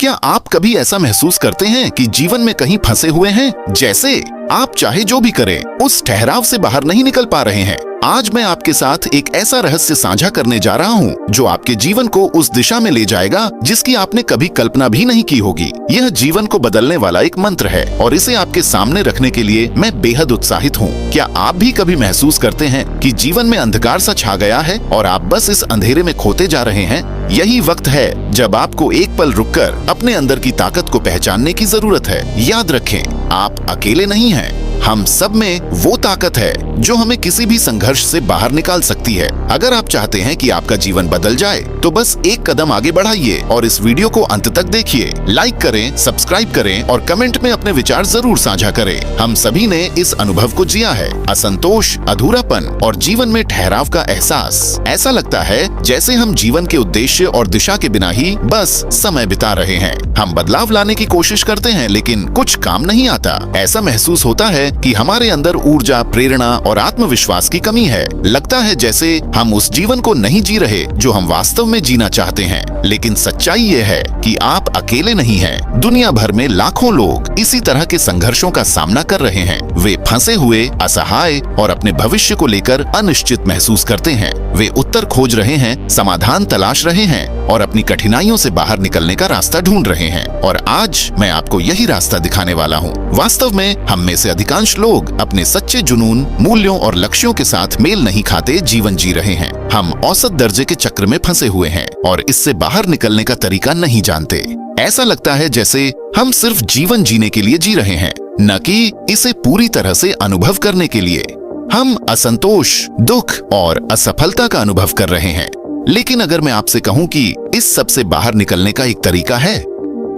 क्या आप कभी ऐसा महसूस करते हैं कि जीवन में कहीं फंसे हुए हैं? जैसे आप चाहे जो भी करें, उस ठहराव से बाहर नहीं निकल पा रहे हैं। आज मैं आपके साथ एक ऐसा रहस्य साझा करने जा रहा हूँ जो आपके जीवन को उस दिशा में ले जाएगा जिसकी आपने कभी कल्पना भी नहीं की होगी। यह जीवन को बदलने वाला एक मंत्र है और इसे आपके सामने रखने के लिए मैं बेहद उत्साहित हूँ। क्या आप भी कभी महसूस करते हैं कि जीवन में अंधकार सा छा गया है और आप बस इस अंधेरे में खोते जा रहे हैं? यही वक्त है जब आपको एक पल रुककर अपने अंदर की ताकत को पहचानने की जरूरत है। याद रखें, आप अकेले नहीं हैं। हम सब में वो ताकत है जो हमें किसी भी संघर्ष से बाहर निकाल सकती है। अगर आप चाहते हैं कि आपका जीवन बदल जाए तो बस एक कदम आगे बढ़ाइए और इस वीडियो को अंत तक देखिए। लाइक करें, सब्सक्राइब करें और कमेंट में अपने विचार जरूर साझा करें। हम सभी ने इस अनुभव को जिया है, असंतोष, अधूरापन और जीवन में ठहराव का एहसास। ऐसा लगता है जैसे हम जीवन के उद्देश्य और दिशा के बिना ही बस समय बिता रहे हैं। हम बदलाव लाने की कोशिश करते हैं लेकिन कुछ काम नहीं आता। ऐसा महसूस होता है कि हमारे अंदर ऊर्जा, प्रेरणा और आत्मविश्वास की कमी है। लगता है जैसे हम उस जीवन को नहीं जी रहे जो हम वास्तव में जीना चाहते हैं। लेकिन सच्चाई ये है कि आप अकेले नहीं हैं। दुनिया भर में लाखों लोग इसी तरह के संघर्षों का सामना कर रहे हैं। वे फंसे हुए, असहाय और अपने भविष्य को लेकर अनिश्चित महसूस करते हैं। वे उत्तर खोज रहे हैं, समाधान तलाश रहे हैं और अपनी कठिनाइयों से बाहर निकलने का रास्ता ढूंढ रहे हैं। और आज मैं आपको यही रास्ता दिखाने वाला हूँ। वास्तव में हम में से अधिकांश लोग अपने सच्चे जुनून, मूल्यों और लक्ष्यों के साथ मेल नहीं खाते जीवन जी रहे हैं। हम औसत दर्जे के चक्र में फंसे हुए हैं और इससे बाहर निकलने का तरीका नहीं जानते। ऐसा लगता है जैसे हम सिर्फ जीवन जीने के लिए जी रहे हैं, न कि इसे पूरी तरह से अनुभव करने के लिए। हम असंतोष, दुख और असफलता का अनुभव कर रहे हैं। लेकिन अगर मैं आपसे कहूं कि इस सब से बाहर निकलने का एक तरीका है,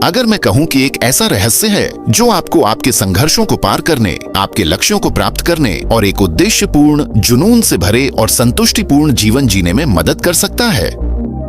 अगर मैं कहूं कि एक ऐसा रहस्य है जो आपको आपके संघर्षों को पार करने, आपके लक्ष्यों को प्राप्त करने और एक उद्देश्यपूर्ण, जुनून से भरे और संतुष्टिपूर्ण जीवन जीने में मदद कर सकता है,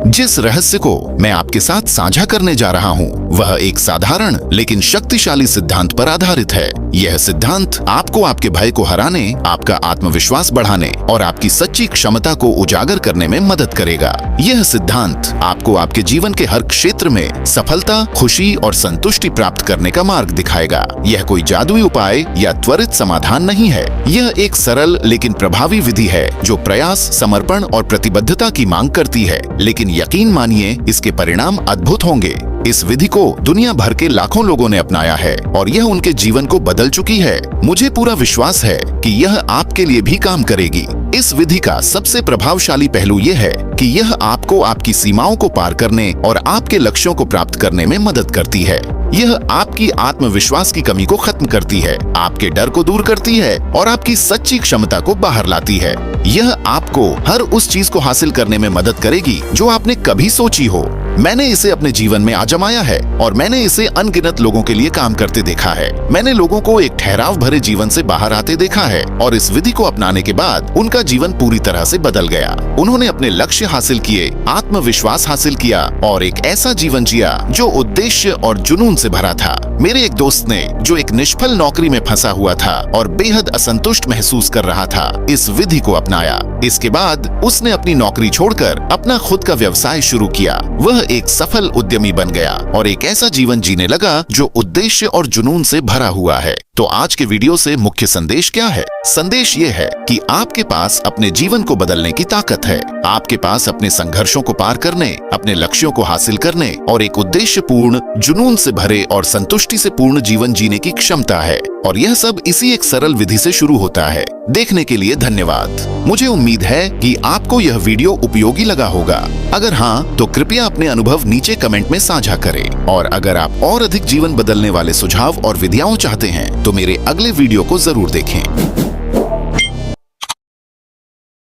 जिस रहस्य को मैं आपके साथ साझा करने जा रहा हूं वह एक साधारण लेकिन शक्तिशाली सिद्धांत पर आधारित है। यह सिद्धांत आपको आपके भय को हराने, आपका आत्मविश्वास बढ़ाने और आपकी सच्ची क्षमता को उजागर करने में मदद करेगा। यह सिद्धांत आपको आपके जीवन के हर क्षेत्र में सफलता, खुशी और संतुष्टि प्राप्त करने का मार्ग दिखाएगा। यह कोई जादुई उपाय या त्वरित समाधान नहीं है। यह एक सरल लेकिन प्रभावी विधि है जो प्रयास, समर्पण और प्रतिबद्धता की मांग करती है। लेकिन यकीन मानिए, इसके परिणाम अद्भुत होंगे। इस विधि को दुनिया भर के लाखों लोगों ने अपनाया है और यह उनके जीवन को बदल चुकी है। मुझे पूरा विश्वास है कि यह आपके लिए भी काम करेगी। इस विधि का सबसे प्रभावशाली पहलू यह है कि यह आपको आपकी सीमाओं को पार करने और आपके लक्ष्यों को प्राप्त करने में मदद करती है। यह आपकी आत्मविश्वास की कमी को खत्म करती है, आपके डर को दूर करती है और आपकी सच्ची क्षमता को बाहर लाती है। यह आपको हर उस चीज को हासिल करने में मदद करेगी जो आपने कभी सोची हो। मैंने इसे अपने जीवन में आजमाया है और मैंने इसे अनगिनत लोगों के लिए काम करते देखा है। मैंने लोगों को एक ठहराव भरे जीवन से बाहर आते देखा है और इस विधि को अपनाने के बाद उनका जीवन पूरी तरह से बदल गया। उन्होंने अपने लक्ष्य हासिल किए, आत्मविश्वास हासिल किया और एक ऐसा जीवन जिया जो उद्देश्य और जुनून से भरा था। मेरे एक दोस्त ने, जो एक निष्फल नौकरी में फंसा हुआ था और बेहद असंतुष्ट महसूस कर रहा था, इस विधि को अपनाया। इसके बाद उसने अपनी नौकरी छोड़कर अपना खुद का व्यवसाय शुरू किया। वह एक सफल उद्यमी बन गया और एक ऐसा जीवन जीने लगा जो उद्देश्य और जुनून से भरा हुआ है। तो आज के वीडियो से मुख्य संदेश क्या है? संदेश ये है कि आपके पास अपने जीवन को बदलने की ताकत है। आपके पास अपने संघर्षों को पार करने, अपने लक्ष्यों को हासिल करने और एक उद्देश्यपूर्ण, जुनून से भरे और संतुष्टि से पूर्ण जीवन जीने की क्षमता है। और यह सब इसी एक सरल विधि से शुरू होता है। देखने के लिए धन्यवाद। मुझे उम्मीद है कि आपको यह वीडियो उपयोगी लगा होगा। अगर हाँ, तो कृपया अपने अनुभव नीचे कमेंट में साझा करें। और अगर आप और अधिक जीवन बदलने वाले सुझाव और विधियां चाहते हैं तो मेरे अगले वीडियो को जरूर देखें।